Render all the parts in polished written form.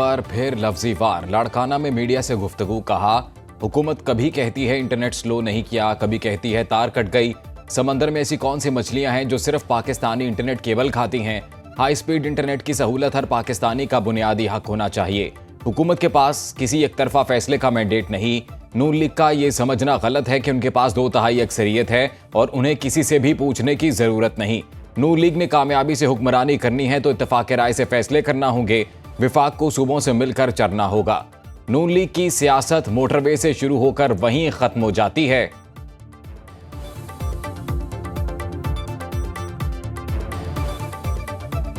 पर फिर लफ्जी वार। लाड़काना में मीडिया से गुफ्तगू। कहा, हुकूमत कभी कहती है इंटरनेट स्लो नहीं किया, कभी कहती है तार कट गई। समंदर में ऐसी कौन सी मछलियां हैं जो सिर्फ पाकिस्तानी इंटरनेट केबल खाती हैं? हाई स्पीड इंटरनेट की सहूलत हर पाकिस्तानी का बुनियादी हक होना चाहिए। हुकूमत के पास किसी एक तरफा फैसले का मैंडेट नहीं। नून लीग का ये समझना गलत है कि उनके पास 2/3 अक्सरियत है और उन्हें किसी से भी पूछने की जरूरत नहीं। नून लीग ने कामयाबी से हुक्मरानी करनी है तो इत्तेफाक राय से फैसले करना होंगे। विफाक को सूबों से मिलकर चलना होगा। नून लीग की सियासत मोटरवे से शुरू होकर वहीं खत्म हो जाती है।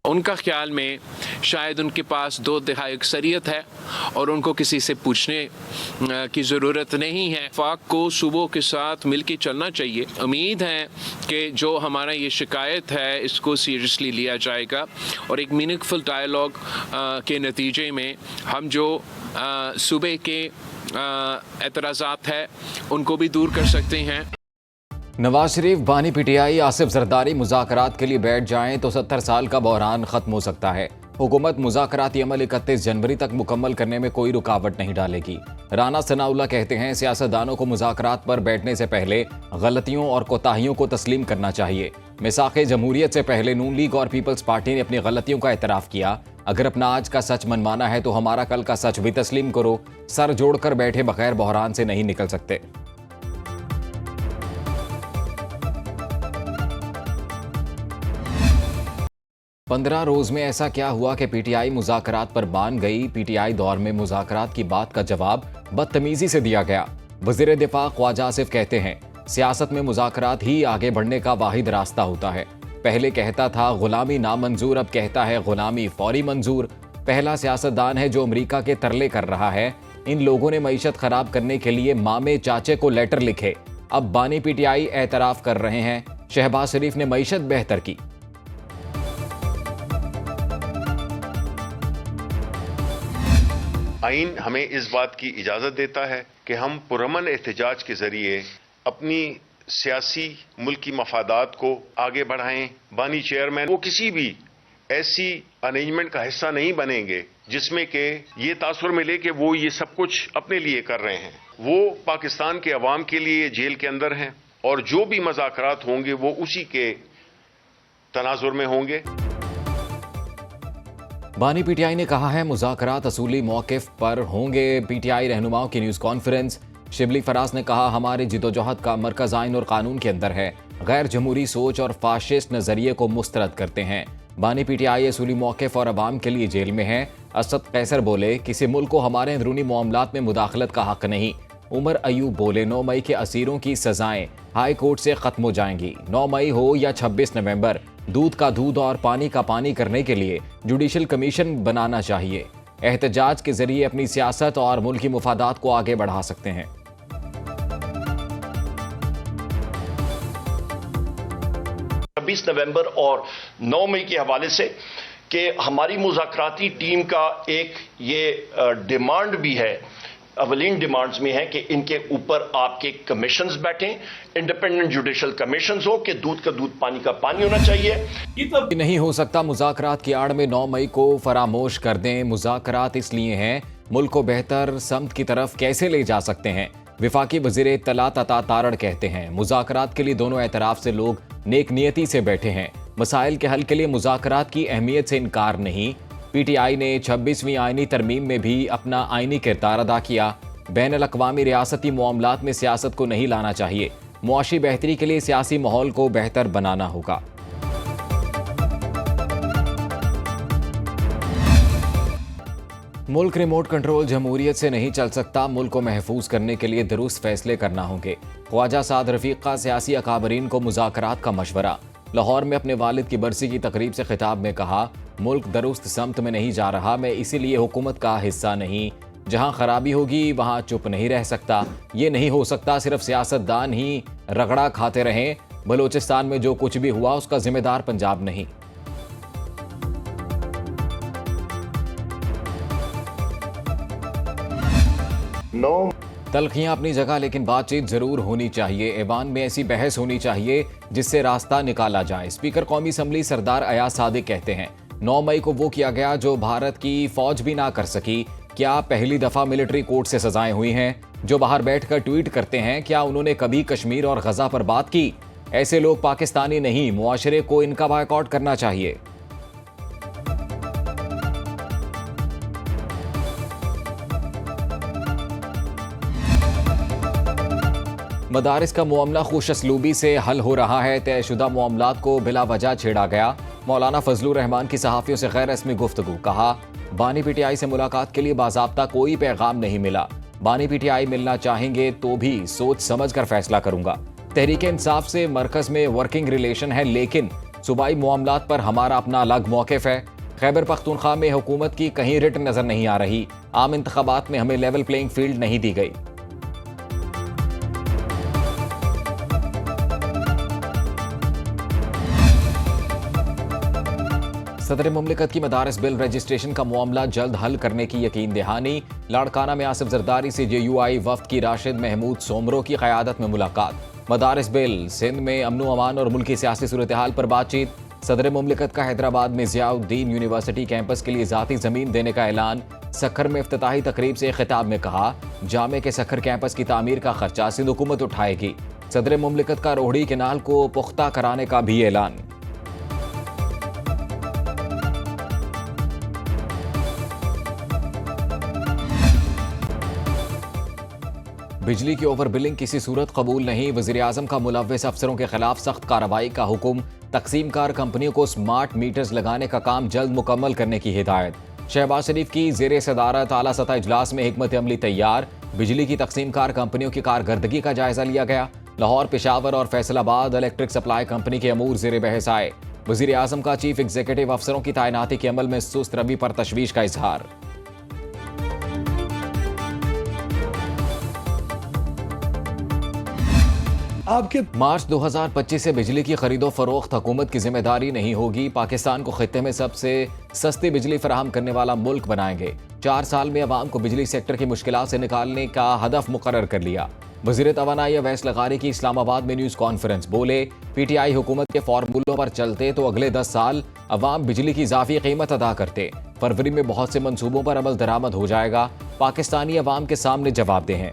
उनका ख्याल में शायद उनके पास 2/3 अक्सरियत है और उनको किसी से पूछने की ज़रूरत नहीं है। वफाक को सूबों के साथ मिलकर चलना चाहिए। उम्मीद है कि जो हमारा ये शिकायत है इसको सीरियसली लिया जाएगा और एक मीनिंगफुल डायलॉग के नतीजे में हम जो सूबे के एतराज़ात है उनको भी दूर कर सकते हैं। नवाज शरीफ, बानी पीटीआई, आसिफ जरदारी मुज़ाकरात के लिए बैठ जाएं तो 70 साल का बहरान खत्म हो सकता है। हुकूमत मुज़ाकराती अमल 31 जनवरी तक मुकम्मल करने में कोई रुकावट नहीं डालेगी। राना सनाउल्लाह कहते हैं, सियासतदानों को मुज़ाकरात पर बैठने से पहले गलतियों और कोताहियों को तस्लीम करना चाहिए। मिसाक़े जमहूरियत से पहले नून लीग और पीपल्स पार्टी ने अपनी गलतियों का एतराफ़ किया। अगर अपना आज का सच मनवाना है तो हमारा कल का सच भी तस्लीम करो। सर जोड़कर बैठे बगैर बहरान से नहीं निकल सकते। 15 रोज में ऐसा क्या हुआ कि पीटीआई मुज़ाकरात पर बान गई? पीटीआई दौर में मुज़ाकरात की बात का जवाब बदतमीजी से दिया गया। वज़ीर दिफा ख्वाजा आसिफ कहते हैं, सियासत में मुज़ाकरात ही आगे बढ़ने का वाहिद रास्ता होता है। पहले कहता था गुलामी नामंजूर, अब कहता है गुलामी फौरी मंजूर। पहला सियासतदान है जो अमरीका के तरले कर रहा है। इन लोगों ने मईशत खराब करने के लिए मामे चाचे को लेटर लिखे। अब बानी पीटीआई एतराफ़ कर रहे हैं शहबाज शरीफ ने मईशत बेहतर की। आइन हमें इस बात की इजाज़त देता है कि हम पुरअमन एहतजाज के ज़रिए अपनी सियासी मुल्की मफादात को आगे बढ़ाएं। बानी चेयरमैन वो किसी भी ऐसी अरेंजमेंट का हिस्सा नहीं बनेंगे जिसमें कि ये तासुर मिले कि वो ये सब कुछ अपने लिए कर रहे हैं। वो पाकिस्तान के अवाम के लिए जेल के अंदर हैं और जो भी मुज़ाकरात होंगे वो उसी के तनाजुर में होंगे। बानी पीटीआई ने कहा है, मुज़ाकरात असूली मौक़िफ़ पर होंगे। पीटीआई रहनुमाओं की न्यूज़ कॉन्फ्रेंस। शिबली फराज ने कहा, हमारे जिदोजहद का मरकज़ आइन और कानून के अंदर है। गैर जमहूरी सोच और फाशिस्ट नज़रिए को मुस्तरद करते हैं। बानी पीटीआई असूली मौक़िफ़ और अवाम के लिए जेल में है। असद कैसर बोले, किसी मुल्क को हमारे अंदरूनी मामलात में मुदाखलत का हक नहीं। उमर अयूब बोले, 9 मई के असीरों की सजाएं हाई कोर्ट से ख़त्म हो जाएंगी। 9 मई हो या 26 नवंबर, दूध का दूध और पानी का पानी करने के लिए जुडिशल कमीशन बनाना चाहिए। एहतजाज के जरिए अपनी सियासत और मुल्की मुफादात को आगे बढ़ा सकते हैं। नवंबर और 9 मई के हवाले से कि हमारी मुज़ाकराती टीम का एक ये डिमांड भी है, अवलीन डिमांड्स में है कि इनके ऊपर आपके कमीशंस बैठें, इंडिपेंडेंट जुडिशल कमीशंस हो कि दूध का दूध पानी का पानी होना चाहिए। नहीं हो सकता मुज़ाकरात की आड़ में 9 मई को फरामोश कर दें। मुज़ाकरात इसलिए हैं, मुल्क को बेहतर समत की तरफ कैसे ले जा सकते हैं। विफाकी वज़ीर इत्तलात अता तारड़ कहते हैं, मुज़ाकरात के लिए दोनों एतराफ़ से लोग नेक नियति से बैठे हैं। मसाइल के हल के लिए मुज़ाकरात की अहमियत से इनकार नहीं। पीटीआई ने 26वीं आईनी तरमीम में भी अपना आईनी किरदार अदा किया। बैनुल अक़वामी रियासती मामलात में सियासत को नहीं लाना चाहिए। मुआशी बेहतरी के लिए सियासी माहौल को बेहतर बनाना होगा। मुल्क रिमोट कंट्रोल जमहूरियत से नहीं चल सकता। मुल्क को महफूज करने के लिए दुरुस्त फैसले करना होंगे। ख्वाजा साद रफीक का सियासी अकाबरीन को मुज़ाकरात का मशवरा। लाहौर में अपने वालिद की बरसी की तकरीब से खिताब में कहा, मुल्क दुरुस्त समत में नहीं जा रहा। मैं इसीलिए हुकूमत का हिस्सा नहीं। जहां खराबी होगी वहां चुप नहीं रह सकता। ये नहीं हो सकता सिर्फ सियासतदान ही रगड़ा खाते रहें। बलोचिस्तान में जो कुछ भी हुआ उसका जिम्मेदार पंजाब नहीं। तलखियां अपनी जगह, लेकिन बातचीत जरूर होनी चाहिए। ऐवान में ऐसी बहस होनी चाहिए जिससे रास्ता निकाला जाए। स्पीकर कौमी असम्बली सरदार अयाज सादिक कहते हैं, 9 मई को वो किया गया जो भारत की फौज भी ना कर सकी। क्या पहली दफा मिलिट्री कोर्ट से सजाएं हुई हैं? जो बाहर बैठकर ट्वीट करते हैं, क्या उन्होंने कभी कश्मीर और गजा पर बात की? ऐसे लोग पाकिस्तानी नहीं, मुआशरे को इनका बायकॉट करना चाहिए। मदारिस का मामला खुश असलूबी से हल हो रहा है। तयशुदा मामलात को बिला वजह छेड़ा गया। मौलाना फजलुर रहमान की सहाफ़ियों से गैर रस्मी गुफ्तगू। कहा, बानी पीटीआई से मुलाकात के लिए बाज़ाब्ता कोई पैगाम नहीं मिला। बानी पीटीआई मिलना चाहेंगे तो भी सोच समझ कर फैसला करूंगा। तहरीक इंसाफ से मरकज में वर्किंग रिलेशन है, लेकिन सूबाई मामलात पर हमारा अपना अलग मौक़िफ है। खैबर पख्तूनख्वा में हुकूमत की कहीं रिट नजर नहीं आ रही। आम इंतखाबात में हमें लेवल प्लेइंग फील्ड नहीं दी गई। सदर मुमलिकत की मदारिस बिल रजिस्ट्रेशन का मामला जल्द हल करने की यकीन दहानी। लाड़काना में आसिफ जरदारी से JUI वफ्द की राशिद महमूद सोमरो की क़यादत में मुलाकात। मदारिस बिल, सिंध में अमन अमान और मुल्की सियासी सूरत हाल पर बातचीत। सदर मुमलिकत का हैदराबाद में ज़ियाउद्दीन यूनिवर्सिटी कैंपस के लिए ज़ाती ज़मीन देने का ऐलान। सखर में इफ्तिताही तकरीब से खिताब में कहा, जामे के सखर कैंपस की तामीर का खर्चा सिंध हुकूमत उठाएगी। सदर मुमलिकत का रोहड़ी केनाल को पुख्ता कराने का भी ऐलान। बिजली की ओवर बिलिंग किसी सूरत कबूल नहीं। वज़ीर आज़म का मुलव्वस अफसरों के खिलाफ सख्त कार्रवाई का हुक्म। तकसीम कार कंपनियों को स्मार्ट मीटर्स लगाने का काम जल्द मुकम्मल करने की हिदायत। शहबाज शरीफ की ज़ेरे सदारत आला सतह इजलास में हिकमत अमली तैयार। बिजली की तकसीम कार कंपनियों की कारकर्दगी का जायजा लिया गया। लाहौर, पेशावर और फैसलाबाद इलेक्ट्रिक सप्लाई कंपनी के अमूर ज़ेरे बहस आए। वज़ीर आज़म का चीफ एग्जीक्यूटिव अफसरों की तैनाती के अमल में सुस्त रवि पर तशवीश का इजहार। आपके मार्च 2025 से बिजली की खरीदो फरोख्त हुकूमत की जिम्मेदारी नहीं होगी। पाकिस्तान को खित्ते में सबसे सस्ती बिजली फराहम करने वाला मुल्क बनाएंगे। 4 साल में अवाम को बिजली सेक्टर की मुश्किलात से निकालने का हदफ मुकर्रर कर लिया। वज़ीर तवानाई अवैस लगारी की इस्लामाबाद में न्यूज़ कॉन्फ्रेंस। बोले, PTI हुकूमत के फार्मूलों पर चलते तो अगले 10 साल अवाम बिजली की इजाफी कीमत अदा करते। फरवरी में बहुत से मंसूबों पर अमल दरामद हो जाएगा। पाकिस्तानी अवाम के सामने जवाबदेह हैं।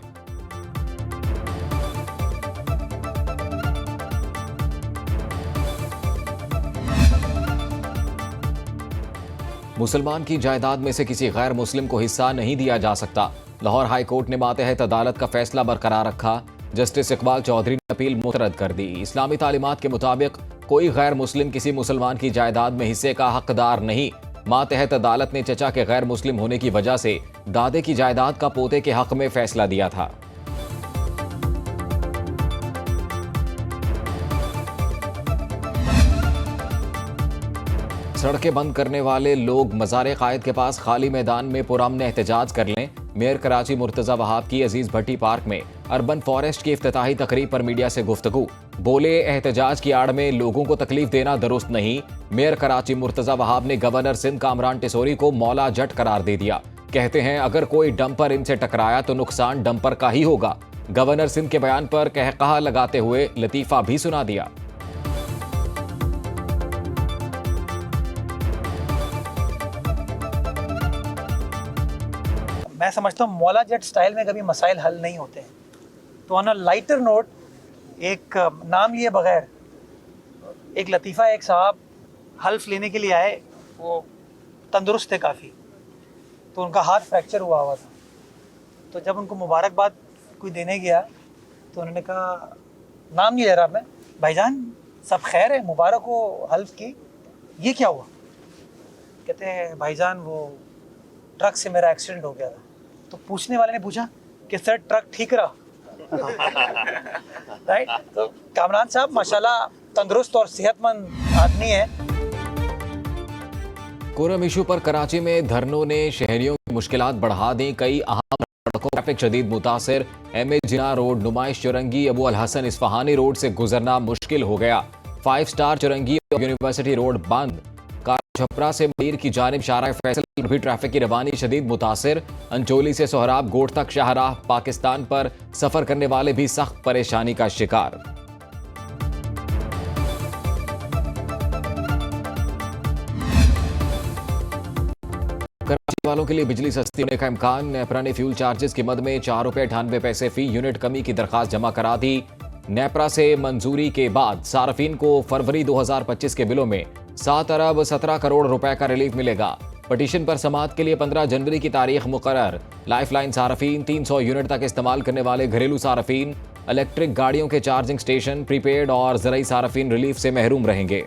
मुसलमान की जायदाद में से किसी गैर मुस्लिम को हिस्सा नहीं दिया जा सकता। लाहौर हाई कोर्ट ने मातहत अदालत का फैसला बरकरार रखा। जस्टिस इकबाल चौधरी ने अपील मुस्तरद कर दी। इस्लामी तालीमात के मुताबिक कोई गैर मुस्लिम किसी मुसलमान की जायदाद में हिस्से का हकदार नहीं। मातहत अदालत ने चचा के गैर मुस्लिम होने की वजह से दादे की जायदाद का पोते के हक में फैसला दिया था। सड़कें बंद करने वाले लोग मज़ार कायद के पास खाली मैदान में पुरअमन एहतजाज कर लें। मेयर कराची मुर्तज़ा वहाब की अजीज भट्टी पार्क में अर्बन फॉरेस्ट की इफ्तिताही तकरीब पर मीडिया से गुफ्तगू। बोले, एहतजाज की आड़ में लोगों को तकलीफ देना दुरुस्त नहीं। मेयर कराची मुर्तज़ा वहाब ने गवर्नर सिंध कामरान टिसोरी को मौला जट करार दे दिया। कहते हैं, अगर कोई डंपर इनसे टकराया तो नुकसान डंपर का ही होगा। गवर्नर सिंध के बयान पर कहकहा लगाते हुए लतीफ़ा भी सुना दिया। मैं समझता हूँ मौला जट स्टाइल में कभी मसाइल हल नहीं होते हैं। तो ऑन अ लाइटर नोट, एक नाम लिए बगैर एक लतीफ़ा, एक साहब हल्फ लेने के लिए आए, वो तंदुरुस्त थे काफ़ी, तो उनका हाथ फ्रैक्चर हुआ था। तो जब उनको मुबारकबाद कोई देने गया तो उन्होंने कहा, नाम नहीं ले रहा मैं, भाईजान सब खैर है, मुबारक हो हल्फ की, ये क्या हुआ? कहते हैं, भाईजान वो ट्रक से मेरा एक्सीडेंट हो गया था। तो पूछने वाले ने पूछा कि सर ट्रक ठीक रहा? राइट। तो कामरान साहब माशाल्लाह तंदुरुस्त और सेहतमंद आदमी है। कोरम इशू पर कराची में धरनों ने शहरियों की मुश्किलात बढ़ा दी। कई अहम सड़कों ट्रैफिक शदीद मुतासिर। MA जिना रोड, नुमाइश चौरंगी, अबू अल हसन इस्फहानी रोड से गुजरना मुश्किल हो गया। 5 स्टार चौरंगी और यूनिवर्सिटी रोड बंद। छपरा से मरीर की जानिब शाहराह फैसल भी ट्रैफिक की रवानी शदीद मुतासिर। अंचोली से सोहराब गोट तक शाहराह पाकिस्तान पर सफर करने वाले भी सख्त परेशानी का शिकार। वालों के लिए बिजली सस्ती होने का इम्कान। नेपरा ने फ्यूल चार्जेस की मद में 4 रुपये 98 पैसे फी यूनिट कमी की दरखास्त जमा करा दी। नेपरा से मंजूरी के बाद सार्फिन को फरवरी 2025 के बिलों में 7 अरब 17 करोड़ रुपए का रिलीफ मिलेगा। पटिशन पर समाअत के लिए 15 जनवरी की तारीख मुकर्रर। लाइफलाइन सार्फिन, 300 यूनिट तक इस्तेमाल करने वाले घरेलू सार्फिन, इलेक्ट्रिक गाड़ियों के चार्जिंग स्टेशन, प्रीपेड और ज़रई सार्फिन रिलीफ से महरूम रहेंगे।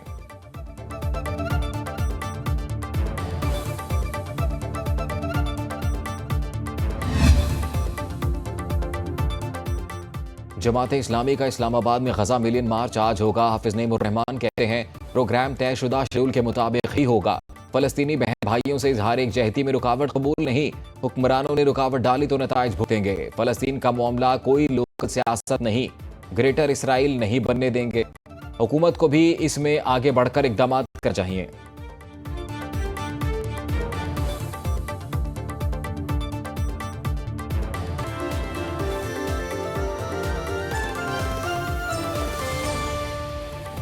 जमात इस्लामी का इस्लामाबाद में ग़ज़ा मिलियन मार्च आज होगा। हाफिज नईमुर्रहमान कहते हैं प्रोग्राम तयशुदा शेड्यूल के मुताबिक ही होगा। फ़लस्तीनी बहन भाइयों से इजहार एकजहती में रुकावट कबूल नहीं। हुक्मरानों ने रुकावट डाली तो नताइज भुगतेंगे। फ़लस्तीन का मामला कोई लोकल सियासत नहीं, ग्रेटर इसराइल नहीं बनने देंगे। हुकूमत को भी इसमें आगे बढ़कर इक़दाम करने चाहिए।